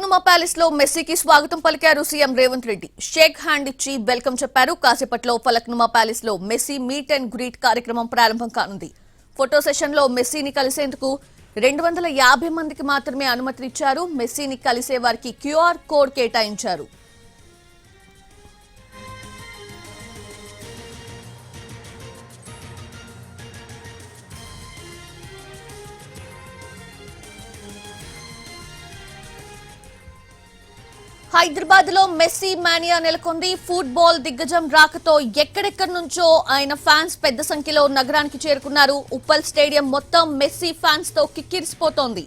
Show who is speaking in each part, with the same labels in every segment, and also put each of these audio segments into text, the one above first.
Speaker 1: Falaknuma palace లో మెస్సీకి స్వాగతం పలికారు CM Revanth Reddy. Shake hand ఇచ్చి వెల్కమ్ చెప్పారు. కాసేపట్లో ఫలక్నుమా ప్యాలెస్ లో మెస్సీ మీట్ అండ్ గ్రీట్ కార్యక్రమం ప్రారంభం కానుంది. ఫోటో సెషన్ లో మెస్సీని కలిసేందుకు 250 మందికి మాత్రమే అనుమతినిచ్చారు. మెస్సీని కలిసే వారికి క్యూఆర్ కోడ్ కేటాయించారు. హైదరాబాద్ లో మెస్సీ మానియా నెలకొంది. ఫుట్బాల్ దిగ్గజం రాకతో ఎక్కడెక్కడి నుంచో ఆయన ఫ్యాన్స్ పెద్ద సంఖ్యలో నగరానికి చేరుకున్నారు. ఉప్పల్ స్టేడియం మొత్తం మెస్సీ ఫ్యాన్స్ తో కిక్కిరిసిపోతోంది.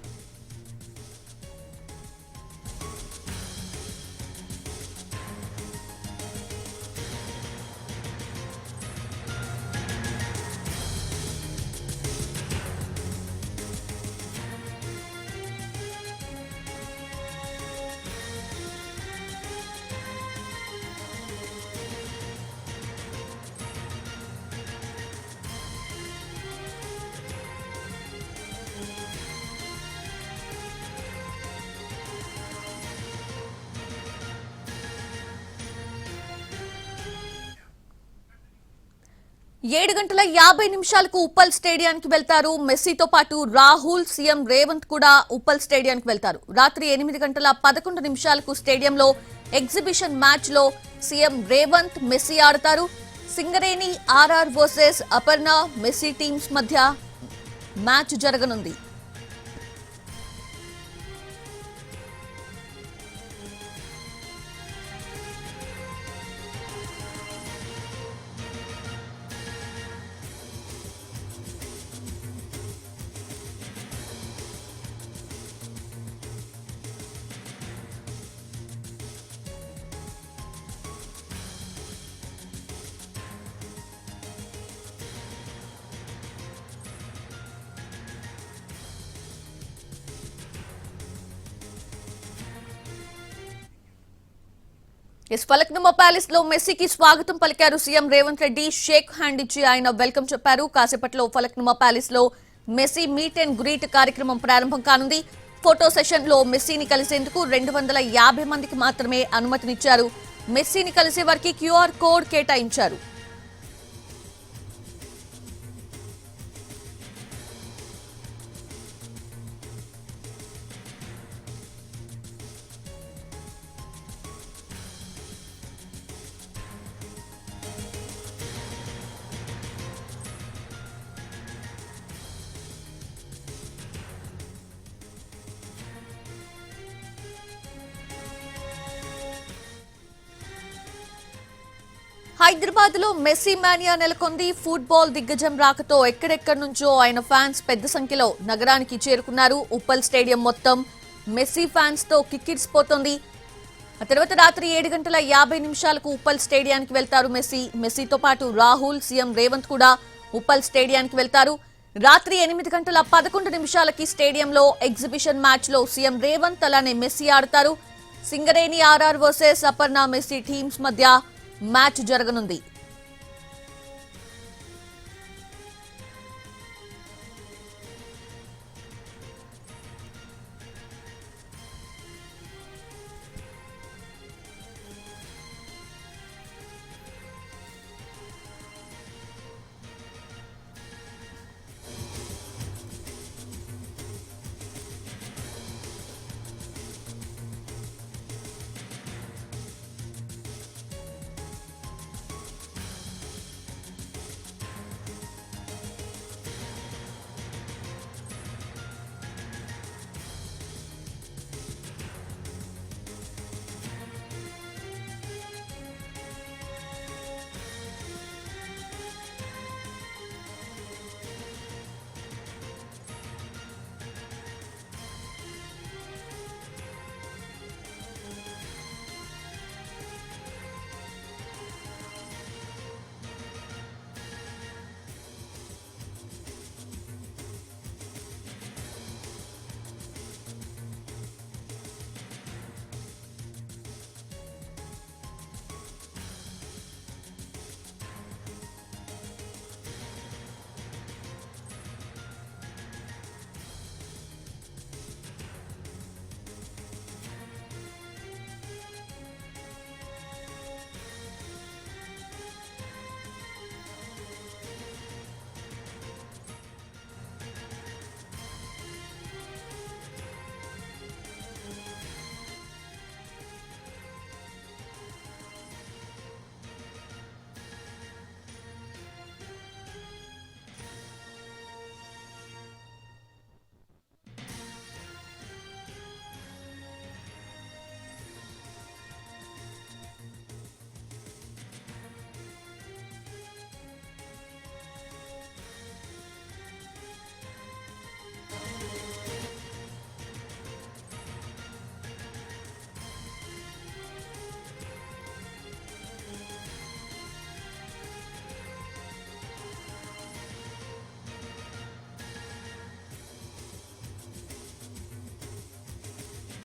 Speaker 1: గంటల 50 నిమిషాలకు ఉప్పల్ స్టేడియానికి వెళ్తారు. మెస్సీతో పాటు రాహుల్, సీఎం రేవంత్ కూడా ఉప్పల్ స్టేడియానికి వెళ్తారు. రాత్రి 8:11 నిమిషాలకు స్టేడియంలో ఎగ్జిబిషన్ మ్యాచ్ లో సీఎం రేవంత్, మెస్సీ ఆడతారు. Singareni RR versus Aparna Messi teams మధ్య మ్యాచ్ జరగనుంది. ఫలక్నుమా ప్యాలెస్ లో మెస్సీకి స్వాగతం పలికారు CM Revanth Reddy. Shake hand ఇచ్చి ఆయన వెల్కమ్ చెప్పారు. కాసేపట్లో ఫలక్నుమా ప్యాలెస్ లో మెస్సీ మీట్ అండ్ గ్రీట్ కార్యక్రమం ప్రారంభం కానుంది. ఫోటో సెషన్ లో మెస్సీని కలిసేందుకు 250 మందికి మాత్రమే అనుమతినిచ్చారు. మెస్సీని కలిసే వారికి క్యూఆర్ కోడ్ కేటాయించారు. హైదరాబాద్ లో మెస్సీ మానియా నెలకొంది. ఫుట్బాల్ దిగ్గజం రాకతో ఎక్కడెక్కడి నుంచో ఆయన ఫ్యాన్స్ పెద్ద సంఖ్యలో నగరానికి చేరుకున్నారు. ఉప్పల్ స్టేడియం మొత్తం మెస్సీ ఫ్యాన్స్ తో కిక్కిరిసిపోతోంది. ఆ తర్వాత రాత్రి 7:50 నిమిషాలకు ఉప్పల్ స్టేడియానికి వెళ్తారు మెస్సీ. మెస్సీతో పాటు రాహుల్, సీఎం రేవంత్ కూడా ఉప్పల్ స్టేడియానికి వెళ్తారు. రాత్రి 8:11 నిమిషాలకి స్టేడియంలో ఎగ్జిబిషన్ మ్యాచ్ లో సీఎం రేవంత్ అలానే మెస్సీ ఆడతారు. Singareni RR versus Aparna Messi teams మధ్య మ్యాచ్ జరగనుంది.